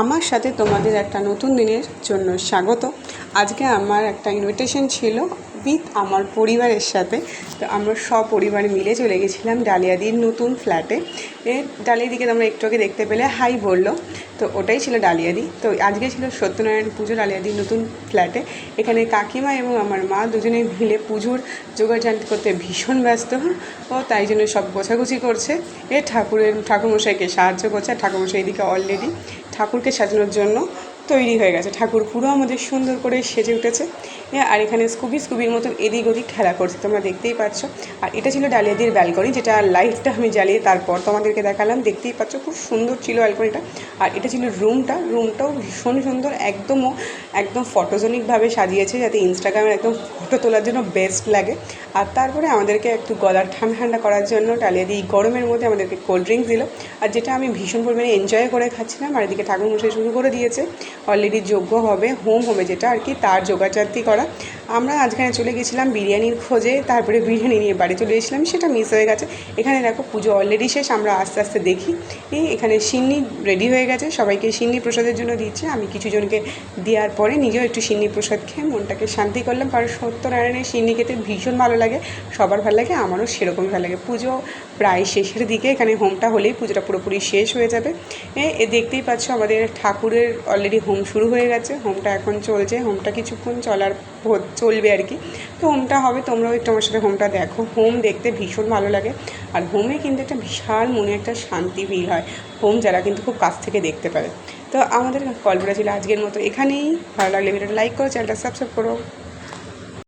আমার সাথে তোমাদের একটা নতুন দিনের জন্য স্বাগত। আজকে আমার একটা ইনভিটেশন ছিল উইথ আমার পরিবারের সাথে। তো আমরা সপরিবার মিলে চলে গেছিলাম ডালিয়াদির নতুন ফ্ল্যাটে। ডালিয়াদিকে তোমরা একটু আগে দেখতে পেলে হাই বললো, তো ওটাই ছিল ডালিয়াদি। তো আজকে ছিল সত্যনারায়ণ পুজো ডালিয়াদির নতুন ফ্ল্যাটে। এখানে কাকিমা এবং আমার মা দুজনে মিলে পুজোর জোগাড় করতে ভীষণ ব্যস্ত, ও তাই জন্য সব গোছাগুছি করছে। ঠাকুরমশাইকে সাহায্য করছে। আর ঠাকুরমশাই এদিকে অলরেডি ঠাকুরকে সাজানোর জন্য তৈরি হয়ে গেছে। ঠাকুর পুরো আমাদের সুন্দর করে সেজে উঠেছে। আর এখানে স্কুবির মতন এদিক ওদিক খেলা করছে, তোমরা দেখতেই পাচ্ছ। আর এটা ছিল ডালিয়াদির ব্যালকনি, যেটা লাইটটা আমি জ্বালিয়ে তারপর তোমাদেরকে দেখালাম। দেখতেই পাচ্ছ খুব সুন্দর ছিল ব্যালকনিটা। আর এটা ছিল রুমটাও ভীষণ সুন্দর, একদম ফটোজেনিকভাবে সাজিয়েছে, যাতে ইনস্টাগ্রামে একদম ফটো তোলার জন্য বেস্ট লাগে। আর তারপরে আমাদেরকে একটু গলার ঠান্ডা করার জন্য ডালিয়াদি গরমের মধ্যে আমাদেরকে কোল্ড ড্রিঙ্কস দিল, আর যেটা আমি ভীষণ পরিমাণে এনজয় করে খাচ্ছিলাম। আর এদিকে ঠাকুরমশাই শুরু করে দিয়েছে অলরেডি যজ্ঞ হবে, হোম হবে যেটা আর কি, তার জোগাড়জাতি করা। আমরা আজখানে চলে গেছিলাম বিরিয়ানির খোঁজে, তারপরে বিরিয়ানি নিয়ে বাড়ি চলে এসেছিলাম, সেটা মিস হয়ে গেছে। এখানে দেখো পুজো অলরেডি শেষ, আমরা আস্তে আস্তে দেখি। এখানে সিন্নি রেডি হয়ে গেছে, সবাইকে সিন্নি প্রসাদের জন্য দিচ্ছে। আমি কিছু জনকে দেওয়ার পরে নিজেও একটু সিন্নি প্রসাদ খেয়ে মনটাকে শান্তি করলাম, কারণ সত্যনারায়ণের সিন্নি খেতে ভীষণ ভালো লাগে, সবার ভালো লাগে, আমারও সেরকমই ভালো লাগে। পুজো প্রায় শেষের দিকে, এখানে হোমটা হলেই পুজোটা পুরোপুরি শেষ হয়ে যাবে। দেখতেই পাচ্ছ আমাদের ঠাকুরের অলরেডি হোম শুরু হয়ে গেছে, হোমটা এখন চলছে, হোমটা কিছুক্ষণ চলবে আর কি। তো হোমটা হবে, তোমরাও একটু আমার সাথে হোমটা দেখো। হোম দেখতে ভীষণ ভালো লাগে, আর হোমে কিন্তু একটা বিশাল মনে একটা শান্তি ফিল হয়, হোম যারা কিন্তু খুব কাছ থেকে দেখতে পারে। তো আমাদের গল্পটা ছিল আজকের মতো এখানেই। ভালো লাগলে ভিডিওটা লাইক করো, চ্যানেলটা সাবস্ক্রাইব করো।